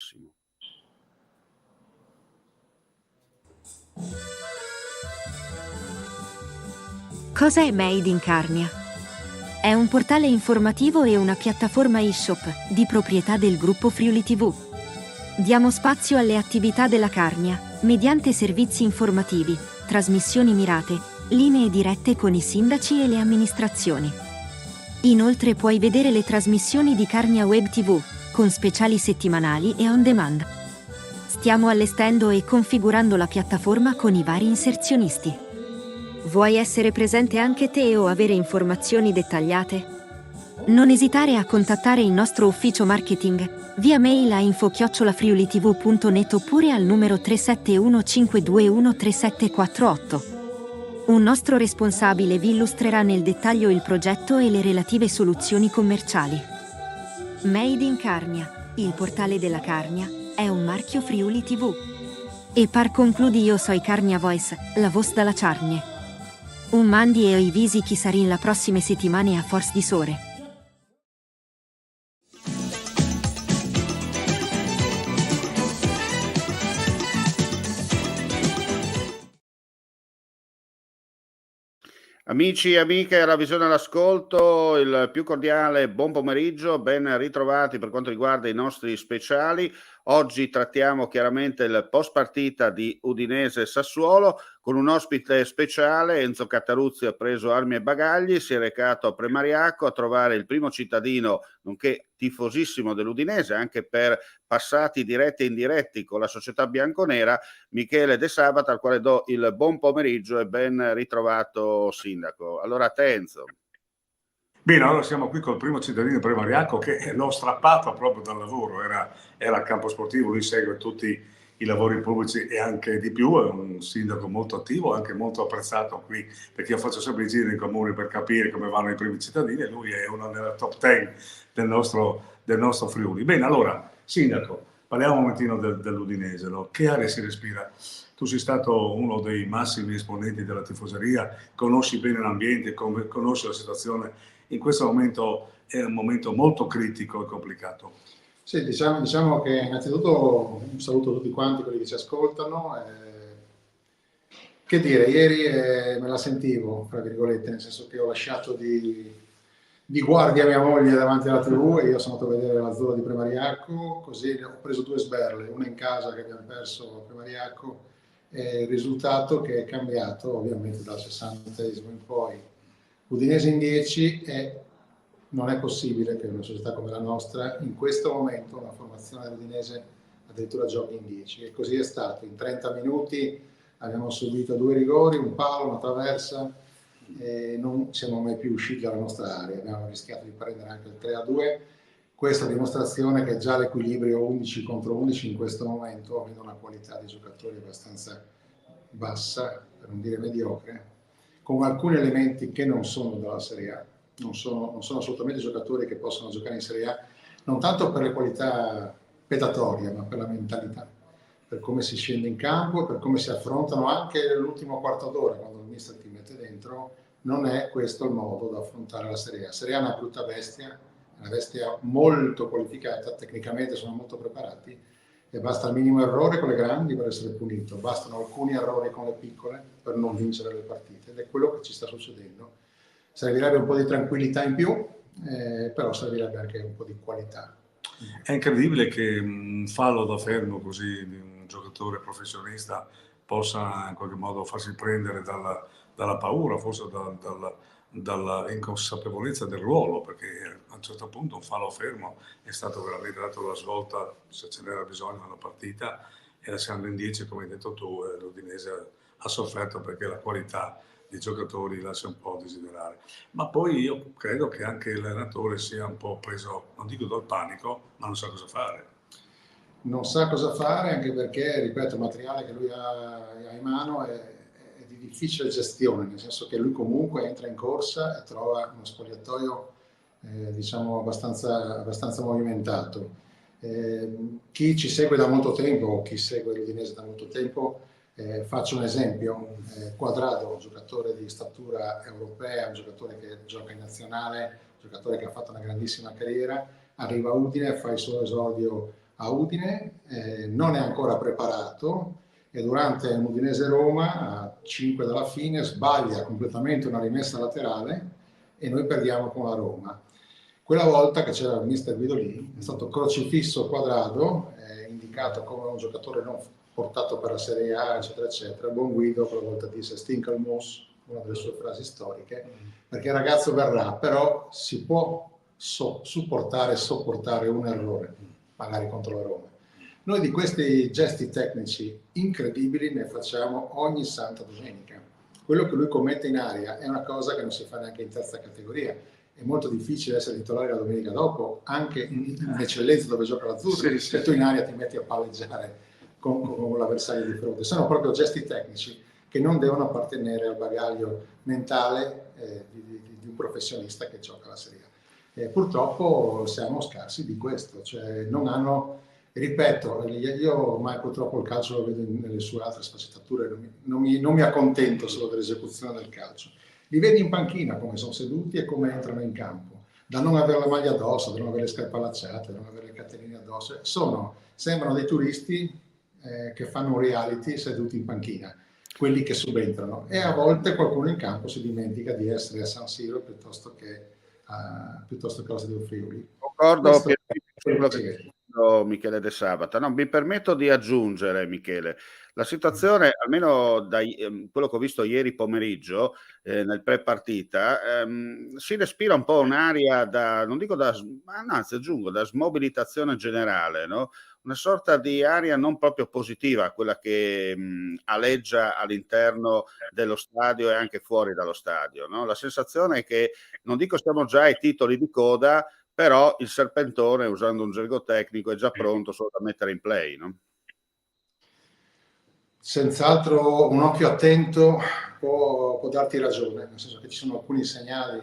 prossimo. Cosa è Made in Carnia? È un portale informativo e una piattaforma e-shop di proprietà del gruppo Friuli TV. Diamo spazio alle attività della Carnia mediante servizi informativi, trasmissioni mirate, linee dirette con i sindaci e le amministrazioni. Inoltre puoi vedere le trasmissioni di Carnia Web TV, con speciali settimanali e on demand. Stiamo allestendo e configurando la piattaforma con i vari inserzionisti. Vuoi essere presente anche te o avere informazioni dettagliate? Non esitare a contattare il nostro ufficio marketing via mail a info@friulitv.net oppure al numero 371 521 3748. Un nostro responsabile vi illustrerà nel dettaglio il progetto e le relative soluzioni commerciali. Made in Carnia, il portale della Carnia, è un marchio Friuli TV. E par concludi io soi Carnia Voice, la voce dalla Carnia. Un mandi e i visi chi sarin la prossime settimane a Force di Sore. Amici e amiche, alla visione all'ascolto, il più cordiale buon pomeriggio, ben ritrovati per quanto riguarda i nostri speciali. Oggi trattiamo chiaramente il post partita di Udinese-Sassuolo con un ospite speciale. Enzo Cattaruzzi ha preso armi e bagagli, si è recato a Premariaco a trovare il primo cittadino, nonché tifosissimo dell'Udinese, anche per passati diretti e indiretti con la società bianconera, Michele De Sabato, al quale do il buon pomeriggio e ben ritrovato sindaco. Allora a te, Enzo. Bene, allora siamo qui col primo cittadino Premariaco che l'ho strappato proprio dal lavoro, era al campo sportivo, lui segue tutti i lavori pubblici e anche di più, è un sindaco molto attivo, anche molto apprezzato qui, perché io faccio sempre i giri nei comuni per capire come vanno i primi cittadini e lui è uno della top 10 del nostro Friuli. Bene, allora, sindaco, parliamo un momentino dell'Udinese, no? Che aria si respira? Tu sei stato uno dei massimi esponenti della tifoseria, conosci bene l'ambiente, conosci la situazione. In questo momento è un momento molto critico e complicato. Sì, diciamo che innanzitutto un saluto a tutti quanti quelli che ci ascoltano. Che dire, ieri me la sentivo, fra virgolette, nel senso che ho lasciato di guardia mia moglie davanti alla TV e io sono andato a vedere l'Azzurro di Premariaco, così ho preso due sberle, una in casa che abbiamo perso a Premariaco e il risultato che è cambiato ovviamente dal 60esimo in poi. Udinese in 10 e non è possibile che una società come la nostra in questo momento una formazione dell'Udinese addirittura giochi in 10 e così è stato. In 30 minuti abbiamo subito 2 rigori, un palo, una traversa e non siamo mai più usciti dalla nostra area, abbiamo rischiato di prendere anche il 3-2. Questa dimostrazione che già l'equilibrio 11 contro 11 in questo momento, avendo una qualità di giocatori abbastanza bassa, per non dire mediocre, con alcuni elementi che non sono della Serie A, non sono assolutamente giocatori che possono giocare in Serie A, non tanto per le qualità pedatorie, ma per la mentalità, per come si scende in campo, per come si affrontano anche l'ultimo quarto d'ora, quando il mister ti mette dentro, non è questo il modo da affrontare la Serie A. La Serie A è una brutta bestia, una bestia molto qualificata, tecnicamente sono molto preparati, e basta il minimo errore con le grandi per essere punito, bastano alcuni errori con le piccole per non vincere le partite ed è quello che ci sta succedendo. Servirebbe un po' di tranquillità in più, però servirebbe anche un po' di qualità. È incredibile che un fallo da fermo così di un giocatore professionista possa in qualche modo farsi prendere dalla paura, forse dalla inconsapevolezza del ruolo, perché a un certo punto un fallo fermo è stato veramente dato la svolta, se ce n'era bisogno, nella partita, e essendo in 10, come hai detto tu, l'Udinese ha sofferto perché la qualità dei giocatori lascia un po' a desiderare. Ma poi io credo che anche l'allenatore sia un po' preso, non dico dal panico, ma non sa cosa fare. Non sa cosa fare anche perché, ripeto, il materiale che lui ha in mano è di difficile gestione, nel senso che lui comunque entra in corsa e trova uno spogliatoio diciamo abbastanza movimentato. Chi ci segue da molto tempo, o chi segue l'Udinese da molto tempo, faccio un esempio, Quadrado, un giocatore di statura europea, un giocatore che gioca in nazionale, un giocatore che ha fatto una grandissima carriera, arriva a Udine, fa il suo esordio a Udine, non è ancora preparato e durante un Udinese-Roma, a 5 dalla fine, sbaglia completamente una rimessa laterale e noi perdiamo con la Roma. Quella volta che c'era il mister Guidolin è stato crocifisso Quadrado, indicato come un giocatore non portato per la Serie A, eccetera, eccetera. Buon Guido quella volta disse Stinkelmus, una delle sue frasi storiche, perché il ragazzo verrà, però si può supportare e sopportare un errore, magari contro la Roma. Noi di questi gesti tecnici incredibili ne facciamo ogni santa domenica. Quello che lui commette in aria è una cosa che non si fa neanche in terza categoria. È molto difficile essere titolare la domenica dopo, anche in eccellenza dove gioca l'Azzurro, se tu in aria ti metti a palleggiare con l'avversario di fronte. Sono proprio gesti tecnici che non devono appartenere al bagaglio mentale di un professionista che gioca la Serie A. Purtroppo siamo scarsi di questo, cioè non hanno, ripeto, io ormai purtroppo il calcio lo vedo nelle sue altre sfaccettature, non mi accontento solo dell'esecuzione del calcio. Li vedi in panchina come sono seduti e come entrano in campo, da non avere la maglia addosso, da non avere le scarpe allacciate, da non avere le catenine addosso, sembrano dei turisti che fanno un reality seduti in panchina, quelli che subentrano, e a volte qualcuno in campo si dimentica di essere a San Siro piuttosto che allo Stadio Friuli. Concordo su quello che dice Michele De Sabata. No, mi permetto di aggiungere, Michele, la situazione, almeno da quello che ho visto ieri pomeriggio nel pre-partita, si respira un po' un'aria non dico anzi aggiungo, da smobilitazione generale, no? Una sorta di aria non proprio positiva, quella che aleggia all'interno dello stadio e anche fuori dallo stadio, no? La sensazione è che, non dico siamo già ai titoli di coda, però il serpentone, usando un gergo tecnico, è già pronto solo da mettere in play, no? Senz'altro un occhio attento può darti ragione, nel senso che ci sono alcuni segnali,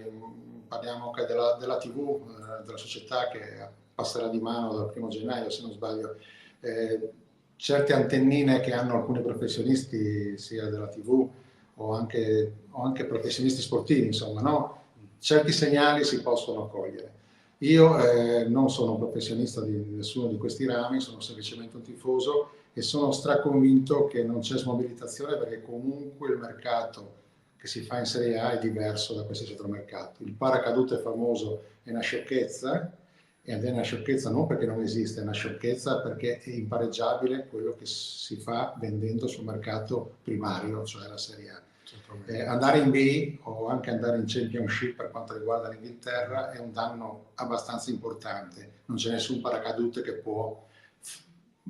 parliamo anche della TV, della società che passerà di mano dal 1 gennaio, se non sbaglio, certe antennine che hanno alcuni professionisti, sia della TV o anche professionisti sportivi, insomma, no? Certi segnali si possono cogliere. Io non sono un professionista di nessuno di questi rami, sono semplicemente un tifoso e sono straconvinto che non c'è smobilitazione, perché comunque il mercato che si fa in Serie A è diverso da qualsiasi altro mercato. Il paracadute famoso è una sciocchezza, ed è una sciocchezza non perché non esiste, è una sciocchezza perché è impareggiabile quello che si fa vendendo sul mercato primario, cioè la Serie A. Andare in B o anche andare in Championship per quanto riguarda l'Inghilterra è un danno abbastanza importante. Non c'è nessun paracadute che può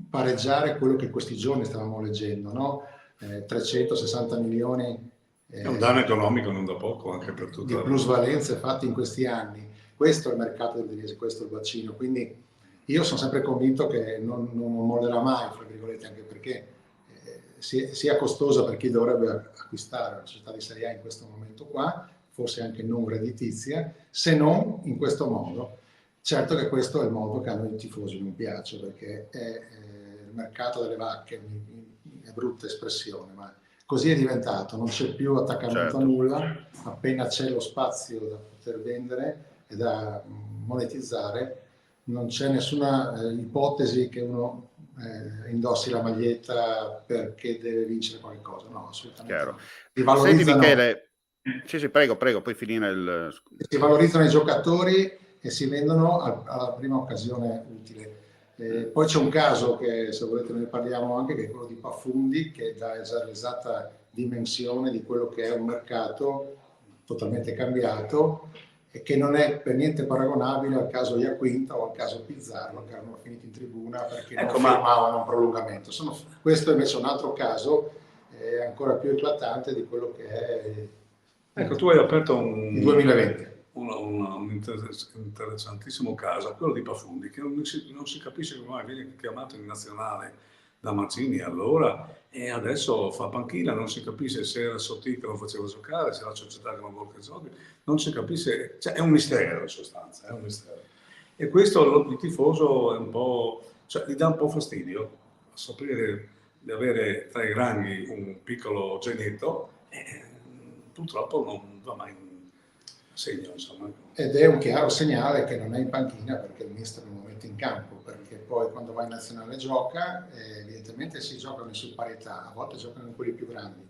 pareggiare quello che questi giorni stavamo leggendo, no? 360 milioni è un danno economico non da poco anche per tutta di plusvalenze fatti in questi anni. Questo è il mercato del Udinese, questo è il bacino, quindi io sono sempre convinto che non mollerà mai, fra virgolette, anche perché sia costosa per chi dovrebbe acquistare una società di Serie A in questo momento qua, forse anche non redditizia, se non in questo modo. Certo che questo è il modo che a noi tifosi non piace, perché è il mercato delle vacche, è brutta espressione, ma così è diventato, non c'è più attaccamento a nulla, appena c'è lo spazio da poter vendere e da monetizzare, non c'è nessuna ipotesi che uno indossi la maglietta perché deve vincere qualcosa, no, assolutamente Chiaro. No. Senti Michele, sì, prego, puoi finire il... Si valorizzano i giocatori e si vendono alla prima occasione utile. Poi c'è un caso che, se volete, ne parliamo anche, che è quello di Pafundi, che dà l'esatta dimensione di quello che è un mercato totalmente cambiato e che non è per niente paragonabile al caso Iaquinta o al caso Pizzarro, che erano finiti in tribuna perché non firmavano un prolungamento. Questo invece è un altro caso ancora più eclatante di quello che è ecco, tu hai aperto il 2020. Un interessantissimo caso, quello di Pafundi, che non si capisce come mai viene chiamato in nazionale da Mancini allora e adesso fa panchina, non si capisce se era Sottile che lo faceva giocare, se era la società che non vuole che giochi, non si capisce, cioè è un mistero in sostanza, è un mistero. E questo il tifoso è un po', cioè gli dà un po' fastidio a sapere di avere tra i ranghi un piccolo genetto e purtroppo non va mai in segno, insomma. Ed è un chiaro segnale che non è in panchina perché il mister non lo mette in campo per che poi quando va in nazionale gioca, evidentemente si giocano in parità, a volte giocano con quelli più grandi,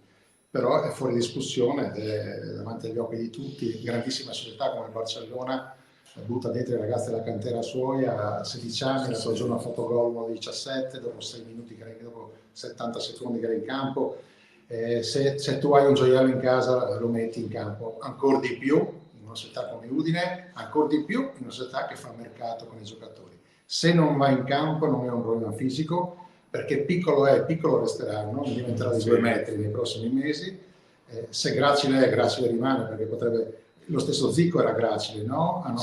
però è fuori discussione ed è davanti agli occhi di tutti. Grandissime società come il Barcellona butta dentro i ragazzi della cantera suoi a 16 anni, l'altro giorno ha fatto gol uno di 17, dopo 6 minuti, dopo 70 secondi che era in campo. Se tu hai un gioiello in casa lo metti in campo, ancora di più in una società come Udine, ancora di più in una società che fa mercato con i giocatori. Se non va in campo non è un problema fisico, perché piccolo è, piccolo resterà, non diventerà di 2 metri nei prossimi mesi. Se gracile è, gracile rimane, perché potrebbe... Lo stesso Zico era gracile, no? Hanno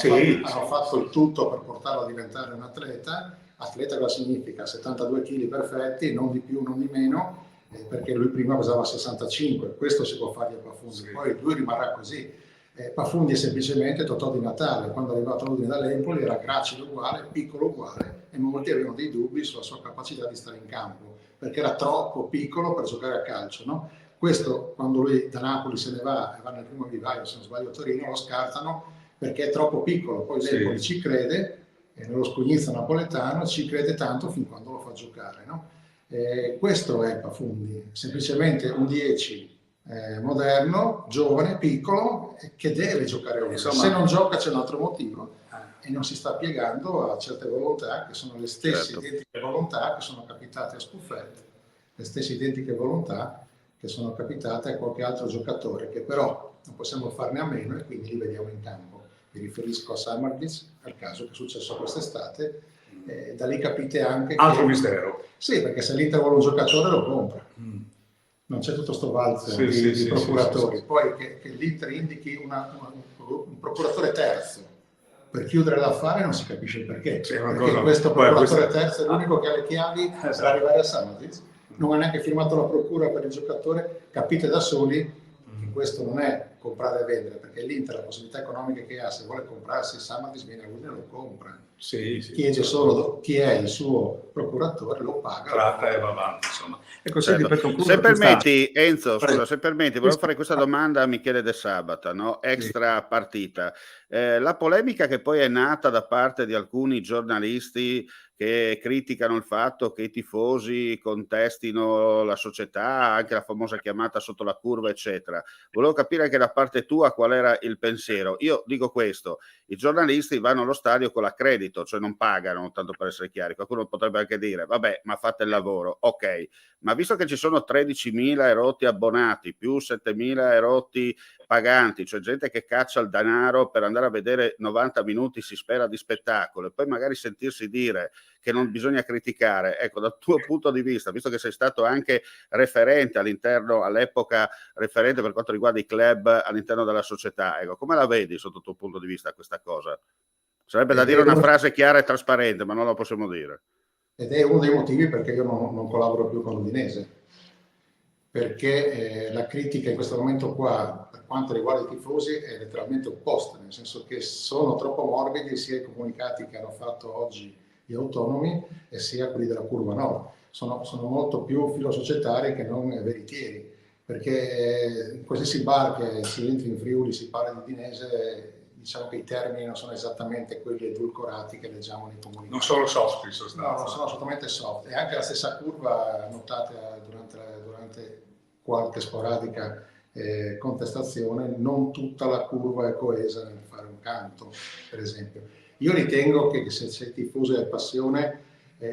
fatto il tutto per portarlo a diventare un atleta. Atleta cosa significa? 72 kg perfetti, non di più, non di meno, perché lui prima pesava 65, questo si può fare a Pafundi, poi lui rimarrà così. Pafundi è semplicemente Totò di Natale, quando è arrivato all'Udine dall'Empoli era gracile uguale, piccolo uguale, e molti avevano dei dubbi sulla sua capacità di stare in campo, perché era troppo piccolo per giocare a calcio, no? Questo, quando lui da Napoli se ne va e va nel primo vivaio, se non sbaglio a Torino, lo scartano perché è troppo piccolo. Poi l'Empoli ci crede, e nello scugnizzo napoletano ci crede tanto fin quando lo fa giocare, no? Questo è Pafundi, semplicemente un 10 moderno, giovane, piccolo, che deve giocare ora. Se non gioca c'è un altro motivo e non si sta piegando a certe volontà che sono le stesse identiche volontà che sono capitate a Scuffet, le stesse identiche volontà che sono capitate a qualche altro giocatore, che però non possiamo farne a meno e quindi li vediamo in campo. Mi riferisco a Samardžić, al caso che è successo quest'estate, da lì capite anche altro mistero. Sì, perché se l'Inter vuole un giocatore lo compra. Non c'è tutto sto valzer di procuratori. Poi che l'Inter indichi un procuratore terzo per chiudere l'affare non si capisce il perché. Perché questo procuratore terzo è l'unico che ha le chiavi per arrivare a Samardžić. Non ha neanche firmato la procura per il giocatore. Capite da soli che questo non è comprare e vendere, perché l'Inter la possibilità economica che ha, se vuole comprarsi Samardžić viene a Udine e lo compra. Chiede solo chi è il suo procuratore, lo paga, tratta e va avanti, insomma. Ecco, se permetti, Enzo, scusa, se permetti, volevo fare questa domanda a Michele De Sabata, no? Extra partita. La polemica che poi è nata da parte di alcuni giornalisti che criticano il fatto che i tifosi contestino la società, anche la famosa chiamata sotto la curva, eccetera. Volevo capire anche da parte tua qual era il pensiero. Io dico questo: i giornalisti vanno allo stadio con l'accredito, cioè non pagano, tanto per essere chiari. Qualcuno potrebbe anche dire, vabbè, ma fate il lavoro, ok. Ma visto che ci sono 13.000 erotti abbonati, più 7.000 erotti paganti, cioè gente che caccia il denaro per andare a vedere 90 minuti, si spera, di spettacolo, e poi magari sentirsi dire che non bisogna criticare, ecco, dal tuo punto di vista, visto che sei stato anche referente all'interno, all'epoca referente per quanto riguarda i club all'interno della società, ecco, come la vedi sotto il tuo punto di vista questa cosa? Sarebbe da dire una frase chiara e trasparente, ma non la possiamo dire. Ed è uno dei motivi perché io non collaboro più con l'Udinese, perché la critica in questo momento qua, per quanto riguarda i tifosi, è letteralmente opposta, nel senso che sono troppo morbidi sia i comunicati che hanno fatto oggi gli autonomi e sia quelli della curva nord. Sono molto più filosocietari che non veritieri, perché in qualsiasi bar che si entri in Friuli si parla di Udinese, diciamo che i termini non sono esattamente quelli edulcorati che leggiamo nei comunicati. Non sono soft in sostanza. No, non sono assolutamente soft. E anche la stessa curva, notate durante qualche sporadica contestazione, non tutta la curva è coesa nel fare un canto, per esempio. Io ritengo che se il tifoso è passione,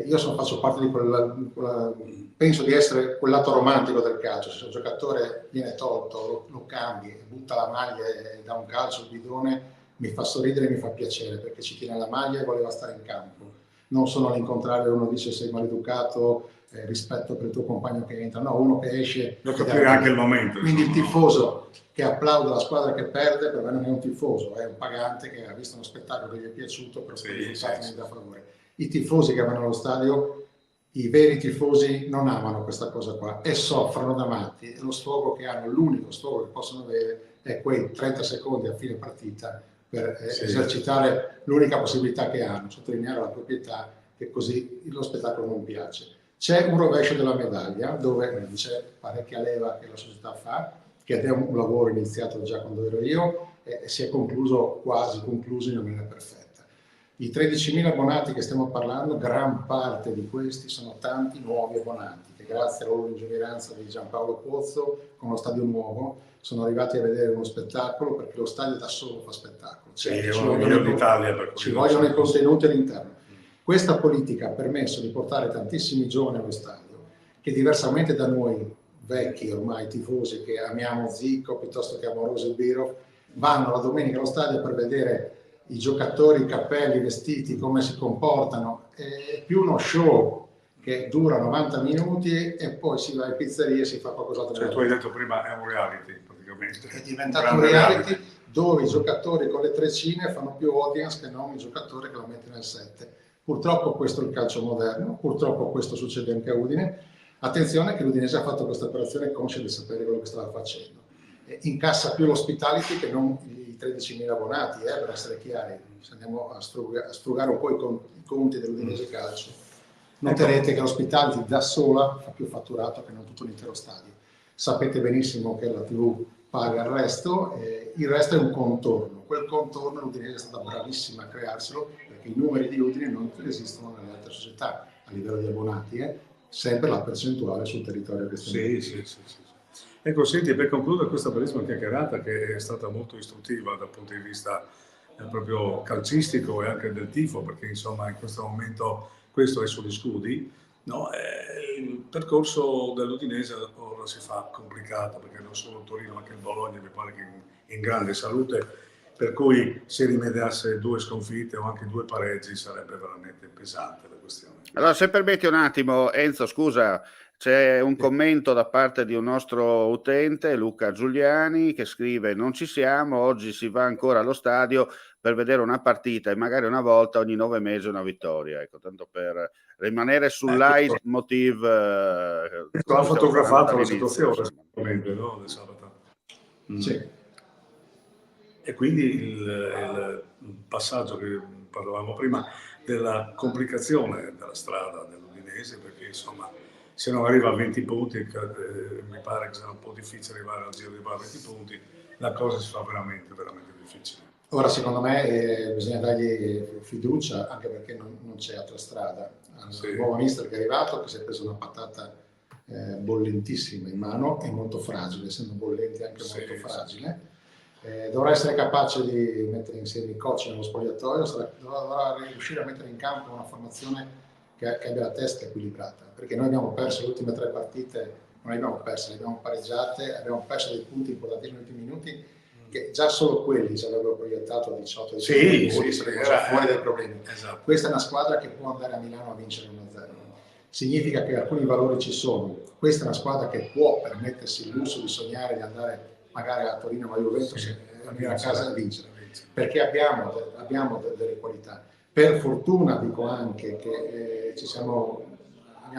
io faccio parte di penso di essere quel lato romantico del calcio. Se un giocatore viene tolto, lo cambi, butta la maglia e dà un calcio al bidone, mi fa sorridere e mi fa piacere, perché ci tiene la maglia e voleva stare in campo. Non sono all'incontrario, uno dice sei maleducato, rispetto per il tuo compagno che entra, no, uno che esce. Devo capire anche il momento. Quindi il tifoso che applaude la squadra che perde, per me non è un tifoso, è un pagante che ha visto uno spettacolo che gli è piaciuto, per cui il risultato ne dà favore. I tifosi che vanno allo stadio, i veri tifosi non amano questa cosa qua e soffrono davanti, e lo sfogo che hanno, l'unico sfogo che possono avere è quei 30 secondi a fine partita per esercitare l'unica possibilità che hanno, sottolineare la proprietà, che così lo spettacolo non piace. C'è un rovescio della medaglia dove c'è parecchia leva che la società fa, che è un lavoro iniziato già quando ero io e si è concluso, quasi concluso in maniera perfetta. I 13.000 abbonati che stiamo parlando, gran parte di questi sono tanti nuovi abbonati che grazie alla lungimiranza di Giampaolo Pozzo con lo stadio nuovo sono arrivati a vedere uno spettacolo, perché lo stadio da solo fa spettacolo. Sì, è uno migliore d'Italia. Ci vogliono i contenuti all'interno. Questa politica ha permesso di portare tantissimi giovani allo stadio che diversamente da noi vecchi ormai tifosi che amiamo Zico piuttosto che amoroso Biro, vanno la domenica allo stadio per vedere i giocatori, i cappelli, i vestiti, come si comportano. È più uno show che dura 90 minuti e poi si va in pizzeria e si fa qualcos'altro. Cioè, tu hai detto prima è un reality praticamente. È diventato un reality dove i giocatori con le treccine fanno più audience che non i giocatori che lo mettono nel 7. Purtroppo questo è il calcio moderno, purtroppo questo succede anche a Udine. Attenzione che l'Udinese ha fatto questa operazione conscia di sapere quello che stava facendo. Incassa più l'hospitality che non i 13.000 abbonati, per essere chiari. Se andiamo a sfrugare un po' i conti dell'Udinese Calcio, noterete che l'hospitality da sola fa più fatturato che non tutto l'intero stadio. Sapete benissimo che la TV paga il resto è un contorno. Quel contorno l'Udinese è stata bravissima a crearselo, perché i numeri di Udine non esistono nelle altre società a livello di abbonati, sempre la percentuale sul territorio che stiamo sì. Ecco, senti, per concludere questa bellissima chiacchierata che è stata molto istruttiva dal punto di vista proprio calcistico e anche del tifo, perché insomma in questo momento questo è sugli scudi, no? Il percorso dell'Udinese ora si fa complicato, perché non solo il Torino ma anche il Bologna mi pare che in grande salute, per cui se rimediasse 2 sconfitte o anche 2 pareggi sarebbe veramente pesante la questione. Allora, se permetti un attimo, Enzo, scusa, c'è un commento da parte di un nostro utente, Luca Giuliani, che scrive: non ci siamo, oggi si va ancora allo stadio per vedere una partita e magari una volta ogni 9 mesi una vittoria. Ecco, tanto per rimanere sul leitmotiv. Ha fotografato la situazione, sicuramente, no? Del sabato. Sì. E quindi il passaggio che parlavamo prima della complicazione della strada dell'Udinese, perché insomma se non arriva a 20 punti mi pare che sia un po' difficile arrivare al giro di 20 punti, la cosa si fa veramente difficile. Ora secondo me bisogna dargli fiducia, anche perché non c'è altra strada. Il nuovo mister che è arrivato, che si è preso una patata bollentissima in mano, è molto fragile, essendo bollente anche molto fragile. Dovrà essere capace di mettere insieme i coach nello spogliatoio, dovrà riuscire a mettere in campo una formazione che abbia la testa equilibrata, perché noi abbiamo perso le ultime 3 partite, non le abbiamo perse, le abbiamo pareggiate, abbiamo perso dei punti importantissimi negli ultimi minuti, che già solo quelli ci avrebbero proiettato a 18 punti, perché era fuori dai problemi. Esatto. Questa è una squadra che può andare a Milano a vincere 1-0. Significa che alcuni valori ci sono. Questa è una squadra che può permettersi il lusso di sognare di andare magari a Torino o a Juventus e venire a casa a vincere, perché abbiamo delle qualità. Per fortuna dico anche che abbiamo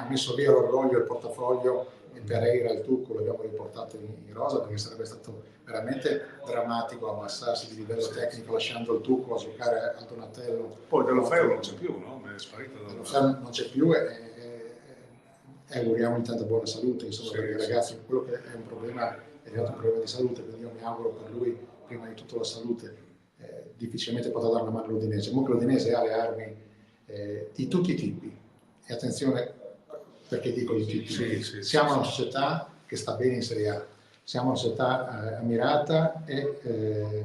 messo via l'orgoglio e il portafoglio, e Pereira il Tucco l'abbiamo riportato in rosa, perché sarebbe stato veramente drammatico abbassarsi di livello tecnico lasciando il Tucco a giocare a Donatello. Poi Deulofeu non c'è più, no? È sparito. Deulofeu non c'è più e auguriamo intanto buona salute, insomma, perché ragazzi quello che è un problema è diventato un problema di salute, quindi io mi auguro per lui prima di tutto la salute. Difficilmente potrà dare una mano all'Udinese. Comunque l'Udinese ha le armi di tutti i tipi, e attenzione perché dico di tutti i tipi. Siamo una società che sta bene in Serie A, siamo una società ammirata e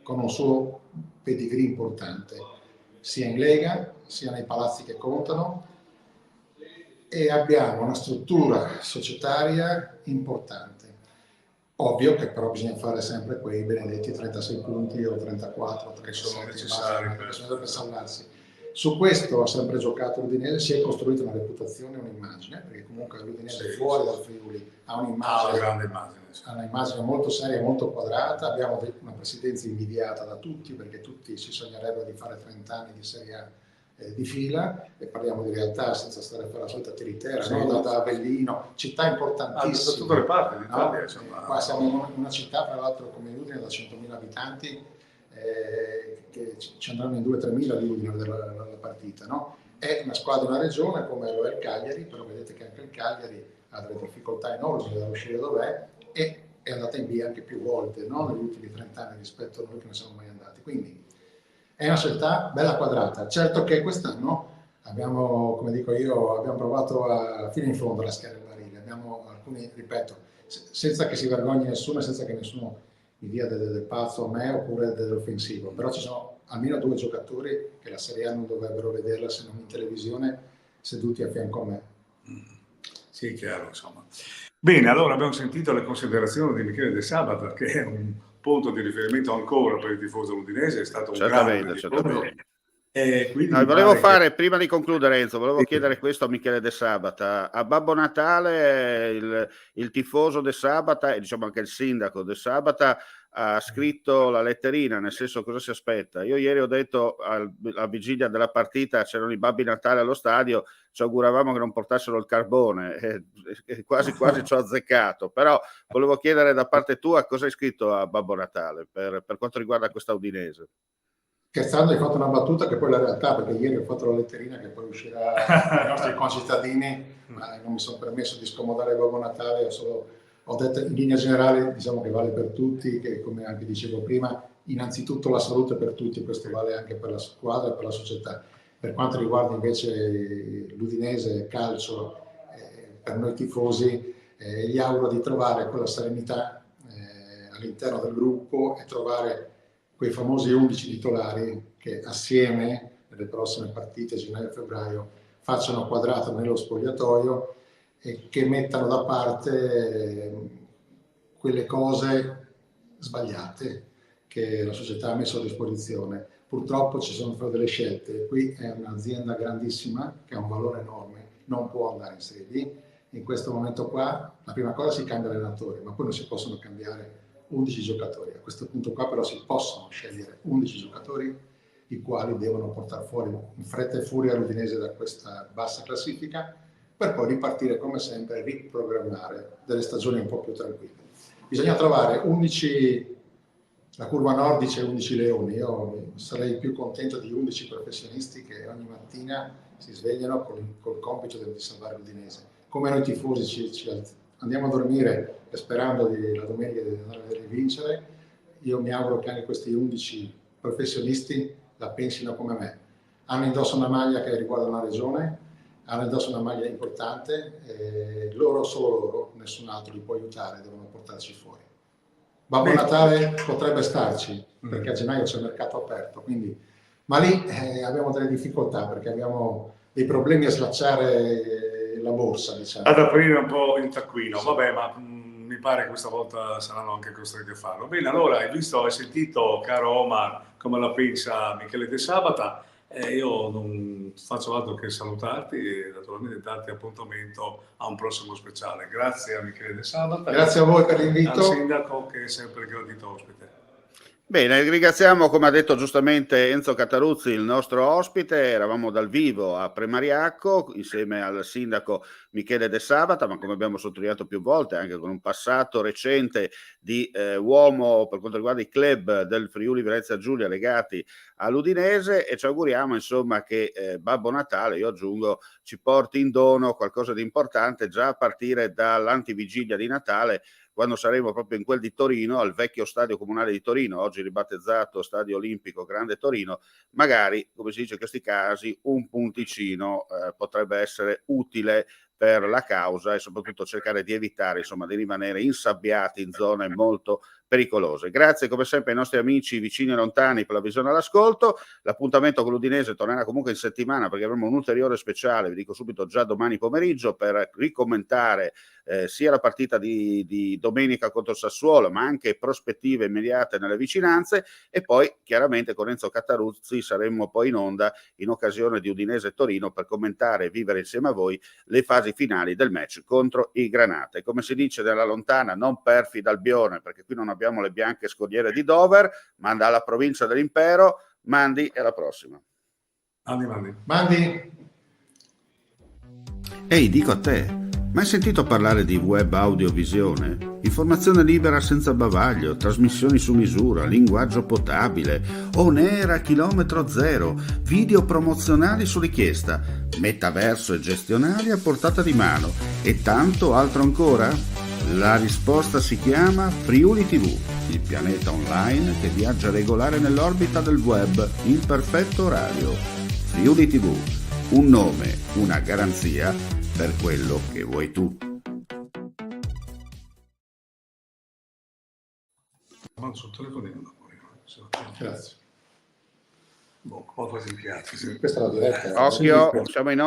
con un suo pedigree importante, sia in Lega, sia nei palazzi che contano, e abbiamo una struttura societaria importante. Ovvio che però bisogna fare sempre quei benedetti 36 punti o 34, 37 che sono necessari per salvarsi. Su questo ha sempre giocato l'Udinese, si è costruita una reputazione e un'immagine, perché comunque l'Udinese fuori dal Friuli ha un'immagine molto seria, molto quadrata, abbiamo una presidenza invidiata da tutti, perché tutti si sognerebbero di fare 30 anni di Serie A di fila, e parliamo di realtà senza stare a fare la solita tiritera, no? Da Avellino, città importantissime. Da tutte le parti d'Italia. No? Qua siamo in una città, tra l'altro, come Udine, da 100.000 abitanti, che ci andranno in 2-3 mila di Udine a vedere la partita. No? È una squadra, una regione, come lo è il Cagliari, però vedete che anche il Cagliari ha delle difficoltà enormi da uscire dov'è, e è andata in via anche più volte, no? Negli ultimi 30 anni rispetto a noi che non siamo mai andati. Quindi È una scelta bella quadrata. Certo che quest'anno abbiamo, come dico io, abbiamo provato fino in fondo a raschiare il barile. Abbiamo alcuni, ripeto, senza che si vergogni nessuno e senza che nessuno mi dia del pazzo a me oppure dell'offensivo, però ci sono almeno 2 giocatori che la Serie A non dovrebbero vederla se non in televisione, seduti a fianco a me. Sì, chiaro, insomma. Bene, allora abbiamo sentito le considerazioni di Michele De Sabata, che è un punto di riferimento ancora per il tifoso udinese, è stato un grande tifoso. Volevo fare, prima di concludere, Enzo, volevo chiedere questo a Michele De Sabata. A Babbo Natale il tifoso De Sabata e diciamo anche il sindaco De Sabata ha scritto la letterina, nel senso cosa si aspetta. Io ieri ho detto alla vigilia della partita c'erano i Babbi Natale allo stadio, ci auguravamo che non portassero il carbone e quasi ci ho azzeccato, però volevo chiedere da parte tua cosa hai scritto a Babbo Natale per quanto riguarda questa Udinese. Scherzando hai fatto una battuta che poi è la realtà, perché ieri ho fatto la letterina che poi uscirà ai nostri concittadini, ma non mi sono permesso di scomodare Babbo Natale, ho detto in linea generale, diciamo che vale per tutti, che come anche dicevo prima, innanzitutto la salute per tutti, questo vale anche per la squadra e per la società. Per quanto riguarda invece l'Udinese calcio, per noi tifosi, gli auguro di trovare quella serenità all'interno del gruppo e trovare quei famosi 11 titolari che assieme nelle prossime partite, gennaio e febbraio, facciano quadrato nello spogliatoio e che mettano da parte quelle cose sbagliate che la società ha messo a disposizione. Purtroppo ci sono state delle scelte. Qui è un'azienda grandissima che ha un valore enorme, non può andare in Serie B. In questo momento qua la prima cosa si cambia l'allenatore, ma poi non si possono cambiare 11 giocatori. A questo punto qua però si possono scegliere 11 giocatori i quali devono portare fuori in fretta e furia l'Udinese da questa bassa classifica per poi ripartire come sempre e riprogrammare delle stagioni un po' più tranquille. Bisogna trovare 11, la curva nord dice 11 leoni, io sarei più contento di 11 professionisti che ogni mattina si svegliano col compito di salvare l'Udinese. Come noi tifosi andiamo a dormire sperando la domenica di andare a vedere vincere, io mi auguro che anche questi 11 professionisti la pensino come me. Hanno indosso una maglia che riguarda una regione, hanno indosso una maglia importante, solo loro, nessun altro li può aiutare, devono portarci fuori. Babbo Natale potrebbe starci, perché a gennaio c'è il mercato aperto, quindi, ma lì abbiamo delle difficoltà, perché abbiamo dei problemi a slacciare la borsa, diciamo. Ad aprire un po' il taccuino, sì. Vabbè, ma mi pare che questa volta saranno anche costretti a farlo. Bene, allora hai sentito, caro Omar, come la pensa Michele De Sabata. Io non faccio altro che salutarti e naturalmente darti appuntamento a un prossimo speciale. Grazie a Michele De Sabata. Grazie a voi per l'invito. Al sindaco che è sempre gradito ospite. Bene, ringraziamo, come ha detto giustamente Enzo Cataruzzi, il nostro ospite. Eravamo dal vivo a Premariacco insieme al sindaco Michele De Sabata, ma come abbiamo sottolineato più volte, anche con un passato recente di uomo per quanto riguarda i club del Friuli Venezia Giulia legati all'Udinese, e ci auguriamo insomma che Babbo Natale, io aggiungo, ci porti in dono qualcosa di importante già a partire dall'antivigilia di Natale, quando saremo proprio in quel di Torino, al vecchio stadio comunale di Torino, oggi ribattezzato Stadio Olimpico Grande Torino. Magari, come si dice in questi casi, un punticino potrebbe essere utile per la causa e soprattutto cercare di evitare, insomma, di rimanere insabbiati in zone molto pericolose. Grazie come sempre ai nostri amici vicini e lontani per la visione all'ascolto. L'appuntamento con l'Udinese tornerà comunque in settimana, perché avremo un ulteriore speciale, vi dico subito, già domani pomeriggio, per ricommentare sia la partita di domenica contro il Sassuolo, ma anche prospettive immediate nelle vicinanze, e poi chiaramente con Enzo Cataruzzi saremo poi in onda in occasione di Udinese Torino per commentare e vivere insieme a voi le fasi finali del match contro i Granate. Come si dice nella lontana, non perfida Albione, perché qui non abbiamo le bianche scogliere di Dover, ma dalla provincia dell'impero. Mandi, e alla prossima. Mandi. Ehi, dico a te, mai sentito parlare di web audiovisione? Informazione libera senza bavaglio, trasmissioni su misura, linguaggio potabile, on air a chilometro zero, video promozionali su richiesta, metaverso e gestionali a portata di mano e tanto altro ancora? La risposta si chiama Friuli TV. il pianeta online che viaggia regolare nell'orbita del web in perfetto orario. Friuli TV, un nome, una garanzia per quello che vuoi tu. Sul telefonino. Grazie. Boh, quasi in piazza. Questa è la diretta. Occhio, siamo in onda.